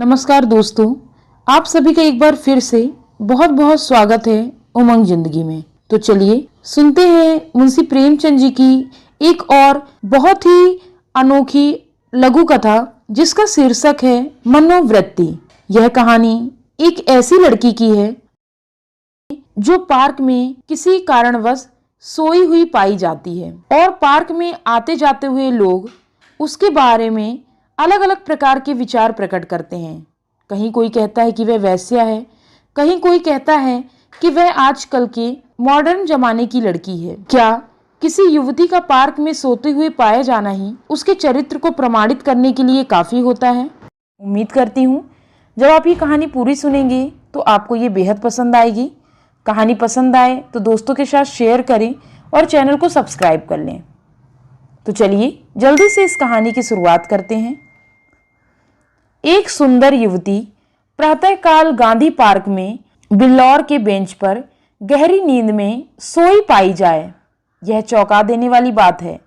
नमस्कार दोस्तों, आप सभी का एक बार फिर से बहुत बहुत स्वागत है उमंग जिंदगी में। तो चलिए सुनते हैं मुंशी प्रेमचंद जी की एक और बहुत ही अनोखी लघु कथा जिसका शीर्षक है मनोवृत्ति। यह कहानी एक ऐसी लड़की की है जो पार्क में किसी कारणवश सोई हुई पाई जाती है और पार्क में आते जाते हुए लोग उसके बारे में अलग अलग प्रकार के विचार प्रकट करते हैं। कहीं कोई कहता है कि वह वेश्या है, कहीं कोई कहता है कि वह आजकल के मॉडर्न जमाने की लड़की है। क्या किसी युवती का पार्क में सोते हुए पाया जाना ही उसके चरित्र को प्रमाणित करने के लिए काफी होता है? उम्मीद करती हूँ जब आप ये कहानी पूरी सुनेंगे तो आपको ये बेहद पसंद आएगी। कहानी पसंद आए तो दोस्तों के साथ शेयर करें और चैनल को सब्सक्राइब कर लें। तो चलिए जल्दी से इस कहानी की शुरुआत करते हैं। एक सुंदर युवती प्रातःकाल गांधी पार्क में बिल्लौर के बेंच पर गहरी नींद में सोई पाई जाए, यह चौंका देने वाली बात है।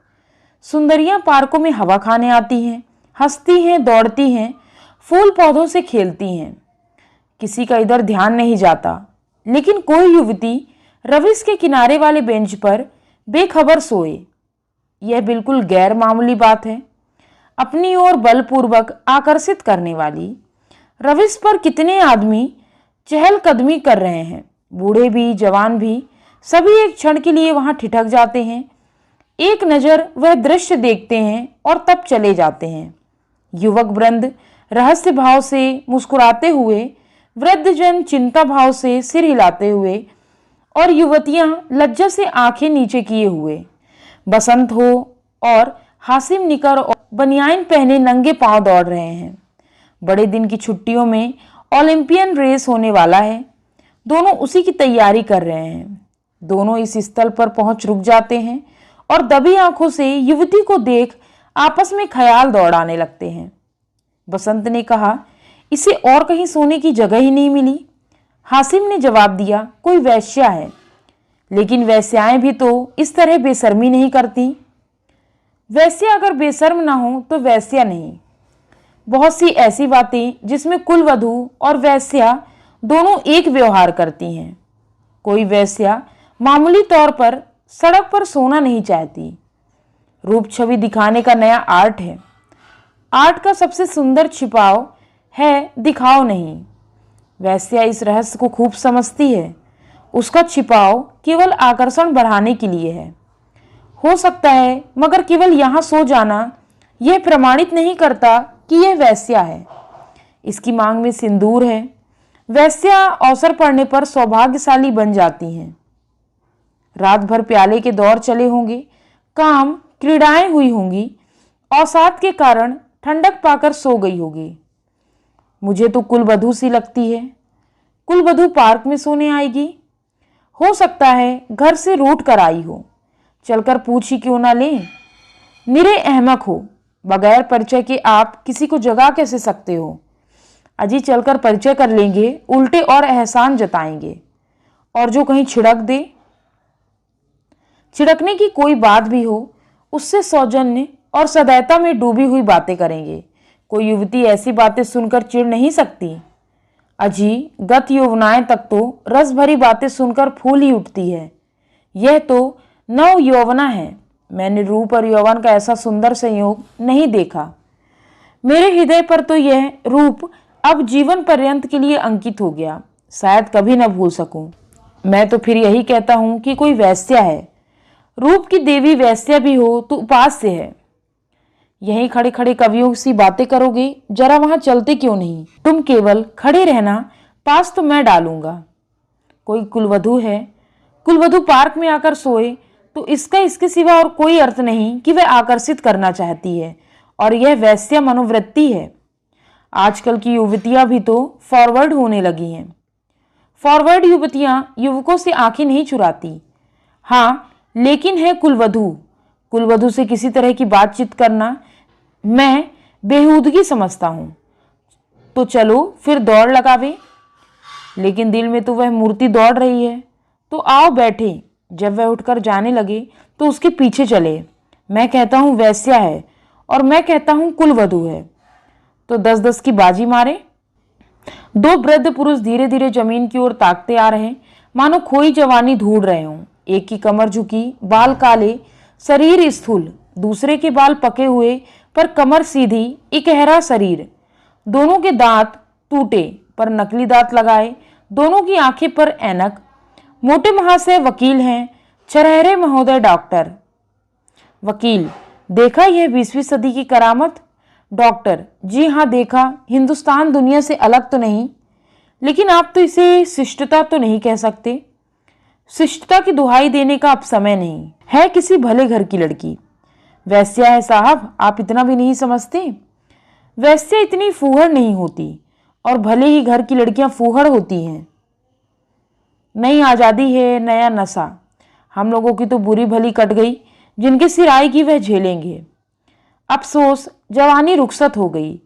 सुंदरियां पार्कों में हवा खाने आती हैं, हंसती हैं, दौड़ती हैं, फूल पौधों से खेलती हैं, किसी का इधर ध्यान नहीं जाता। लेकिन कोई युवती रविश के किनारे वाले बेंच पर बेखबर सोए, यह बिल्कुल गैर मामूली बात है। अपनी ओर बलपूर्वक आकर्षित करने वाली रविश पर कितने आदमी चहलकदमी कर रहे हैं, बूढ़े भी जवान भी, सभी एक क्षण के लिए वहां ठिठक जाते हैं, एक नजर वह दृश्य देखते हैं और तब चले जाते हैं। युवक वृंद रहस्य भाव से मुस्कुराते हुए, वृद्धजन चिंता भाव से सिर हिलाते हुए और युवतियां लज्जा से आंखें नीचे किए हुए, बसंत हो और हासिम निकर और बनियान पहने नंगे पांव दौड़ रहे हैं। बड़े दिन की छुट्टियों में ओलंपियन रेस होने वाला है, दोनों उसी की तैयारी कर रहे हैं। दोनों इस स्थल पर पहुंच रुक जाते हैं और दबी आंखों से युवती को देख आपस में ख्याल दौड़ाने लगते हैं। बसंत ने कहा, इसे और कहीं सोने की जगह ही नहीं मिली। हासिम ने जवाब दिया, कोई वेश्या है, लेकिन वेश्याएं भी तो इस तरह बेशर्मी नहीं करती। वैश्या अगर बेशर्म ना हो तो वैश्या नहीं। बहुत सी ऐसी बातें जिसमें कुलवधू और वैश्या दोनों एक व्यवहार करती हैं। कोई वैश्या मामूली तौर पर सड़क पर सोना नहीं चाहती। रूप छवि दिखाने का नया आर्ट है। आर्ट का सबसे सुंदर छिपाव है दिखाव नहीं। वैश्या इस रहस्य को खूब समझती है। उसका छिपाव केवल आकर्षण बढ़ाने के लिए है, हो सकता है, मगर केवल यहाँ सो जाना यह प्रमाणित नहीं करता कि यह वैश्या है। इसकी मांग में सिंदूर है। वैश्या अवसर पड़ने पर सौभाग्यशाली बन जाती हैं। रात भर प्याले के दौर चले होंगे, काम क्रीड़ाएं हुई होंगी, अवसाद के कारण ठंडक पाकर सो गई होगी। मुझे तो कुलवधू सी लगती है। कुलवधू पार्क में सोने आएगी? हो सकता है घर से रूठ कर आई हो, चलकर पूछ ही क्यों ना लें। निरे अहमक हो, बगैर परिचय के आप किसी को जगा कैसे सकते हो? अजी चलकर परिचय कर लेंगे, उल्टे और एहसान जताएंगे। और जो कहीं छिड़क दे, छिड़कने की कोई बात भी हो, उससे सौजन्य और सदैवता में डूबी हुई बातें करेंगे। कोई युवती ऐसी बातें सुनकर चिढ़ नहीं सकती। अजी गत यौवनाएं तक तो रस भरी बातें सुनकर फूल ही उठती है। यह तो नव यौवना है। मैंने रूप और यौवन का ऐसा सुंदर संयोग नहीं देखा। मेरे हृदय पर तो यह रूप अब जीवन पर्यंत के लिए अंकित हो गया, शायद कभी न भूल सकूं। मैं तो फिर यही कहता हूं कि कोई वैश्या है। रूप की देवी वैश्या भी हो तो उपास्य है। यहीं खड़े खड़े कवियों सी बातें करोगे, जरा वहां चलते क्यों नहीं? तुम केवल खड़े रहना, पास तो मैं डालूंगा। कोई कुलवधू है, कुलवधू पार्क में आकर सोए तो इसका इसके सिवा और कोई अर्थ नहीं कि वह आकर्षित करना चाहती है, और यह वैश्या मनोवृत्ति है। आजकल की युवतियां भी तो फॉरवर्ड होने लगी हैं। फॉरवर्ड युवतियां युवकों से आंखें नहीं चुराती। हाँ, लेकिन है कुलवधू। कुलवधू से किसी तरह की बातचीत करना मैं बेहूदगी समझता हूं। तो चलो फिर दौड़ लगावे। लेकिन दिल में तो वह मूर्ति दौड़ रही है। तो आओ बैठे। जब वह उठकर जाने लगे तो उसके पीछे चले। मैं कहता हूं वैश्या है और मैं कहता हूं कुलवधू है। तो 10-10 की बाजी मारे। दो वृद्ध पुरुष धीरे धीरे जमीन की ओर ताकते आ रहे, मानो खोई जवानी ढूंढ रहे हों। एक की कमर झुकी, बाल काले, शरीर स्थूल, दूसरे के बाल पके हुए पर कमर सीधी, इकहरा शरीर। दोनों के दांत टूटे पर नकली दांत लगाए, दोनों की आंखें पर ऐनक। मोटे महाशय वकील हैं, चरहरे महोदय डॉक्टर। वकील, देखा यह 20वीं सदी की करामत? डॉक्टर, जी हाँ देखा। हिंदुस्तान दुनिया से अलग तो नहीं, लेकिन आप तो इसे शिष्टता तो नहीं कह सकते। शिष्टता की दुहाई देने का अब समय नहीं है। किसी भले घर की लड़की वैश्या है साहब, आप इतना भी नहीं समझते? वैश्या इतनी फूहड़ नहीं होती, और भले ही घर की लड़कियां फूहड़ होती हैं। नई आज़ादी है, नया नशा। हम लोगों की तो बुरी भली कट गई, जिनके सिर आएगी वह झेलेंगे। अफसोस, जवानी रुखसत हो गई,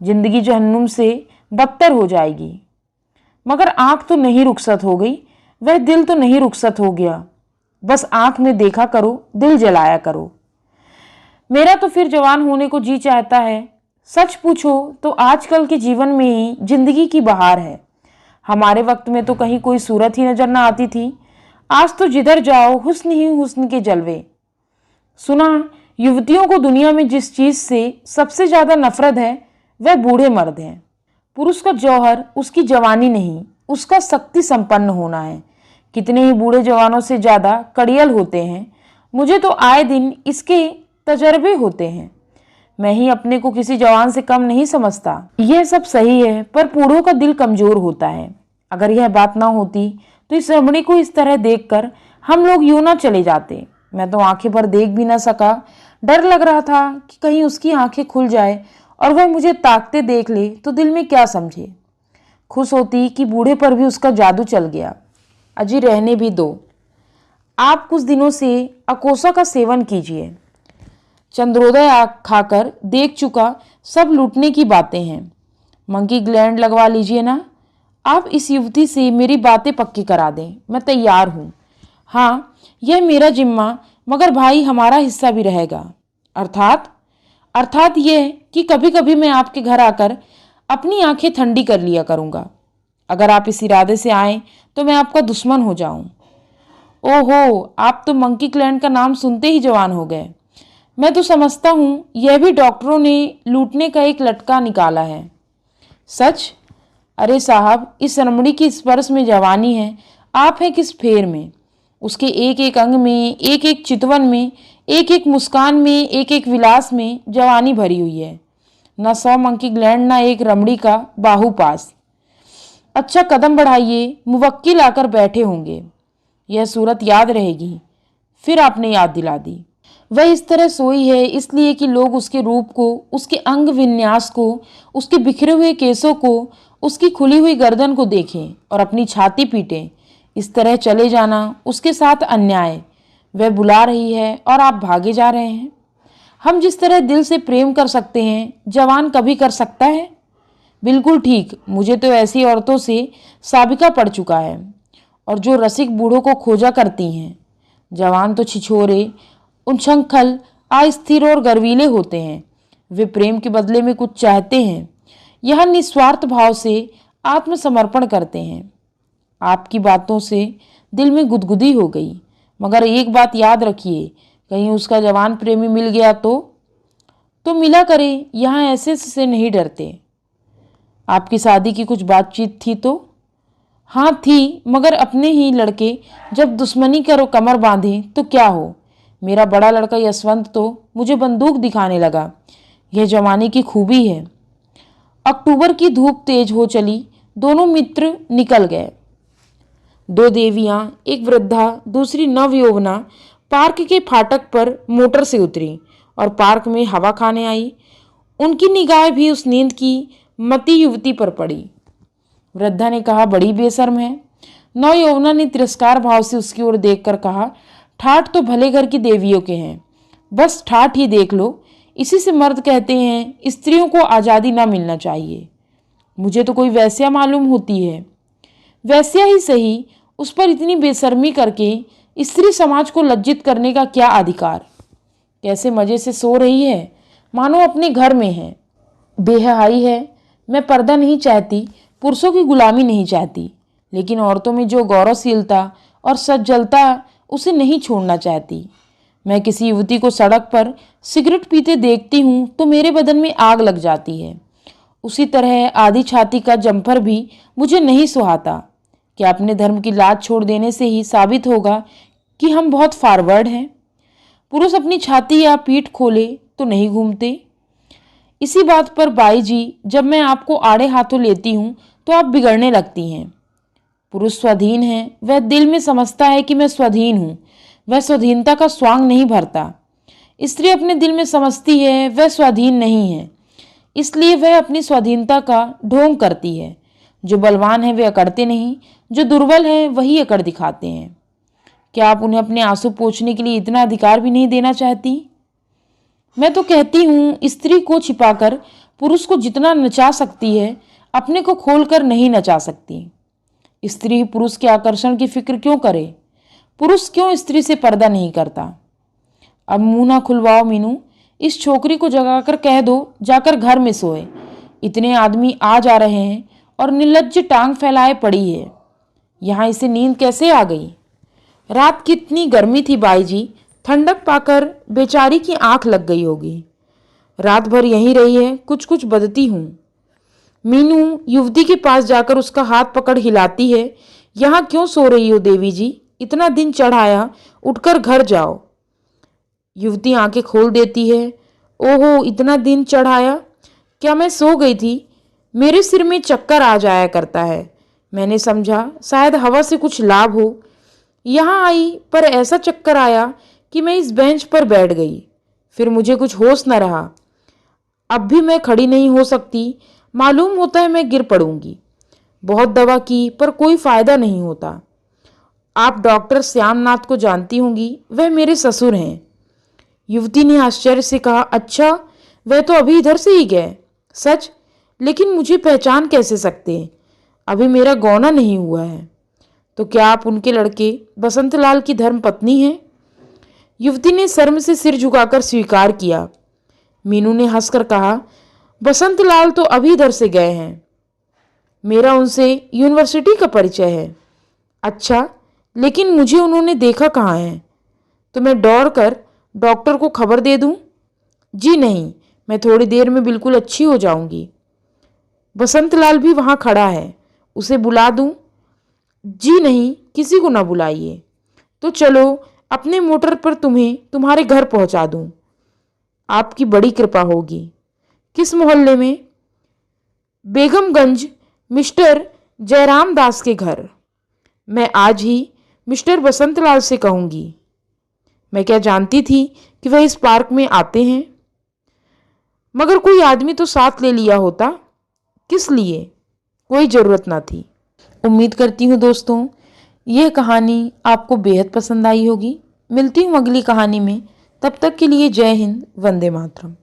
जिंदगी जहन्नुम से बदतर हो जाएगी। मगर आंख तो नहीं रुखसत हो गई, वह दिल तो नहीं रुखसत हो गया। बस आंख में देखा करो, दिल जलाया करो। मेरा तो फिर जवान होने को जी चाहता है। सच पूछो तो आजकल के जीवन में ही जिंदगी की बहार है। हमारे वक्त में तो कहीं कोई सूरत ही नजर ना आती थी। आज तो जिधर जाओ हुस्न ही हुस्न के जलवे। सुना, युवतियों को दुनिया में जिस चीज से सबसे ज्यादा नफरत है वह बूढ़े मर्द हैं। पुरुष का जौहर उसकी जवानी नहीं, उसका शक्ति संपन्न होना है। कितने ही बूढ़े जवानों से ज्यादा कड़ियल होते हैं। मुझे तो आए दिन इसके तजर्बे होते हैं। मैं ही अपने को किसी जवान से कम नहीं समझता। यह सब सही है, पर बूढ़ों का दिल कमजोर होता है। अगर यह बात ना होती तो इस रमणी को इस तरह देखकर हम लोग यूं ना चले जाते। मैं तो आंखें भर देख भी ना सका। डर लग रहा था कि कहीं उसकी आंखें खुल जाए और वह मुझे ताकते देख ले तो दिल में क्या समझे। खुश होती कि बूढ़े पर भी उसका जादू चल गया। अजी रहने भी दो, आप कुछ दिनों से अकोसा का सेवन कीजिए। चंद्रोदय खाकर देख चुका, सब लूटने की बातें हैं। मंकी ग्लैंड लगवा लीजिए ना। आप इस युवती से मेरी बातें पक्की करा दें, मैं तैयार हूँ। हाँ, यह मेरा जिम्मा, मगर भाई हमारा हिस्सा भी रहेगा। अर्थात यह कि कभी कभी मैं आपके घर आकर अपनी आंखें ठंडी कर लिया करूँगा। अगर आप इस इरादे से आए तो मैं आपका दुश्मन हो जाऊं। ओहो, आप तो मंकी ग्लैंड का नाम सुनते ही जवान हो गए। मैं तो समझता हूँ यह भी डॉक्टरों ने लूटने का एक लटका निकाला है। सच? अरे साहब, इस रमणी की स्पर्श में जवानी है। आप हैं किस फेर में? उसके एक एक अंग में, एक एक चितवन में, एक एक मुस्कान में, एक एक विलास में जवानी भरी हुई है। न 100 मंकी ग्लैंड, न एक रमणी का बाहु पास। अच्छा, कदम बढ़ाइए, मुवक्किल आकर बैठे होंगे। यह सूरत याद रहेगी। फिर आपने याद दिला दी। वह इस तरह सोई है इसलिए कि लोग उसके रूप को, उसके अंग विन्यास को, उसके बिखरे हुए केसों को, उसकी खुली हुई गर्दन को देखें और अपनी छाती पीटें। इस तरह चले जाना उसके साथ अन्याय। वह बुला रही है और आप भागे जा रहे हैं। हम जिस तरह दिल से प्रेम कर सकते हैं, जवान कभी कर सकता है? बिल्कुल ठीक। मुझे तो ऐसी औरतों से साबिका पड़ चुका है, और जो रसिक बूढ़ों को खोजा करती हैं। जवान तो छिछोरे, उछंखल, अस्थिर और गर्वीले होते हैं। वे प्रेम के बदले में कुछ चाहते हैं। यह निस्वार्थ भाव से आत्मसमर्पण करते हैं। आपकी बातों से दिल में गुदगुदी हो गई। मगर एक बात याद रखिए, कहीं उसका जवान प्रेमी मिल गया तो मिला करे। यहाँ ऐसे से नहीं डरते। आपकी शादी की कुछ बातचीत थी तो? हाँ थी, मगर अपने ही लड़के जब दुश्मनी करो कमर बांधे तो क्या हो। मेरा बड़ा लड़का यशवंत तो मुझे बंदूक दिखाने लगा। यह जवानी की खूबी है। अक्टूबर की धूप तेज हो चली। दोनों मित्र निकल गए। दो देवियां, एक वृद्धा, दूसरी नवयौवना, पार्क के फाटक पर मोटर से उतरी और पार्क में हवा खाने आई। उनकी निगाह भी उस नींद की मती युवती पर पड़ी। वृद्धा ने कहा, बड़ी बेशर्म है। नवयौवना ने तिरस्कार भाव से उसकी ओर देखकर कहा, ठाठ तो भले घर की देवियों के हैं, बस ठाठ ही देख लो। इसी से मर्द कहते हैं स्त्रियों को आज़ादी ना मिलना चाहिए। मुझे तो कोई वैश्या मालूम होती है। वैश्या ही सही, उस पर इतनी बेशर्मी करके स्त्री समाज को लज्जित करने का क्या अधिकार। कैसे मज़े से सो रही है, मानो अपने घर में है। बेहयाई है। मैं पर्दा नहीं चाहती, पुरुषों की गुलामी नहीं चाहती, लेकिन औरतों में जो गौरवशीलता और सज्जलता उसे नहीं छोड़ना चाहती। मैं किसी युवती को सड़क पर सिगरेट पीते देखती हूँ तो मेरे बदन में आग लग जाती है। उसी तरह आधी छाती का जम्पर भी मुझे नहीं सुहाता। क्या अपने धर्म की लाज छोड़ देने से ही साबित होगा कि हम बहुत फॉरवर्ड हैं? पुरुष अपनी छाती या पीठ खोले तो नहीं घूमते। इसी बात पर बाई जी, जब मैं आपको आड़े हाथों लेती हूँ तो आप बिगड़ने लगती हैं। पुरुष स्वाधीन है, वह दिल में समझता है कि मैं स्वाधीन हूँ, वह स्वाधीनता का स्वांग नहीं भरता। स्त्री अपने दिल में समझती है वह स्वाधीन नहीं है, इसलिए वह अपनी स्वाधीनता का ढोंग करती है। जो बलवान है वे अकड़ते नहीं, जो दुर्बल है वही अकड़ दिखाते हैं। क्या आप उन्हें अपने आंसू पोंछने के लिए इतना अधिकार भी नहीं देना चाहती? मैं तो कहती हूँ स्त्री को छिपाकर पुरुष को जितना नचा सकती है, अपने को खोलकर नहीं नचा सकती। स्त्री पुरुष के आकर्षण की फिक्र क्यों करे? पुरुष क्यों स्त्री से पर्दा नहीं करता? अब मुंह ना खुलवाओ मीनू, इस छोकरी को जगाकर कह दो जाकर घर में सोए। इतने आदमी आ जा रहे हैं और निर्लज्ज टांग फैलाए पड़ी है। यहाँ इसे नींद कैसे आ गई? रात कितनी गर्मी थी बाई जी, ठंडक पाकर बेचारी की आंख लग गई होगी। रात भर यहीं रही है, कुछ कुछ बदती हूँ। मीनू युवती के पास जाकर उसका हाथ पकड़ हिलाती है। यहाँ क्यों सो रही हो देवी जी? इतना दिन चढ़ाया, उठकर घर जाओ। युवती आंखें खोल देती है। ओहो, इतना दिन चढ़ाया? क्या मैं सो गई थी? मेरे सिर में चक्कर आ जाया करता है। मैंने समझा शायद हवा से कुछ लाभ हो। यहाँ आई पर ऐसा चक्कर आया कि मैं इस बेंच पर बैठ गई। फिर मुझे कुछ होश न रहा। अब भी मैं खड़ी नहीं हो सकती। मालूम होता है मैं गिर पड़ूंगी। बहुत दवा की पर कोई फायदा नहीं होता। आप डॉक्टर श्यामनाथ को जानती होंगी, वह मेरे ससुर हैं। युवती ने आश्चर्य से कहा, अच्छा, वह तो अभी इधर से ही गए। सच? लेकिन मुझे पहचान कैसे सकते हैं? अभी मेरा गौना नहीं हुआ है। तो क्या आप उनके लड़के बसंतलाल की धर्म पत्नी हैं? युवती ने शर्म से सिर झुकाकर स्वीकार किया। मीनू ने हंसकर कहा, बसंतलाल तो अभी इधर से गए हैं। मेरा उनसे यूनिवर्सिटी का परिचय है। अच्छा, लेकिन मुझे उन्होंने देखा कहाँ है? तो मैं दौड़कर डॉक्टर को खबर दे दूं? जी नहीं, मैं थोड़ी देर में बिल्कुल अच्छी हो जाऊंगी। बसंतलाल भी वहाँ खड़ा है, उसे बुला दूं? जी नहीं, किसी को ना बुलाइए। तो चलो, अपने मोटर पर तुम्हें तुम्हारे घर पहुंचा दूं। आपकी बड़ी कृपा होगी। किस मोहल्ले में? बेगमगंज, मिस्टर जयराम दास के घर। मैं आज ही मिस्टर बसंतलाल से कहूँगी। मैं क्या जानती थी कि वह इस पार्क में आते हैं? मगर कोई आदमी तो साथ ले लिया होता। किस लिए? कोई ज़रूरत ना थी। उम्मीद करती हूँ दोस्तों यह कहानी आपको बेहद पसंद आई होगी। मिलती हूँ अगली कहानी में। तब तक के लिए जय हिंद, वंदे मातरम।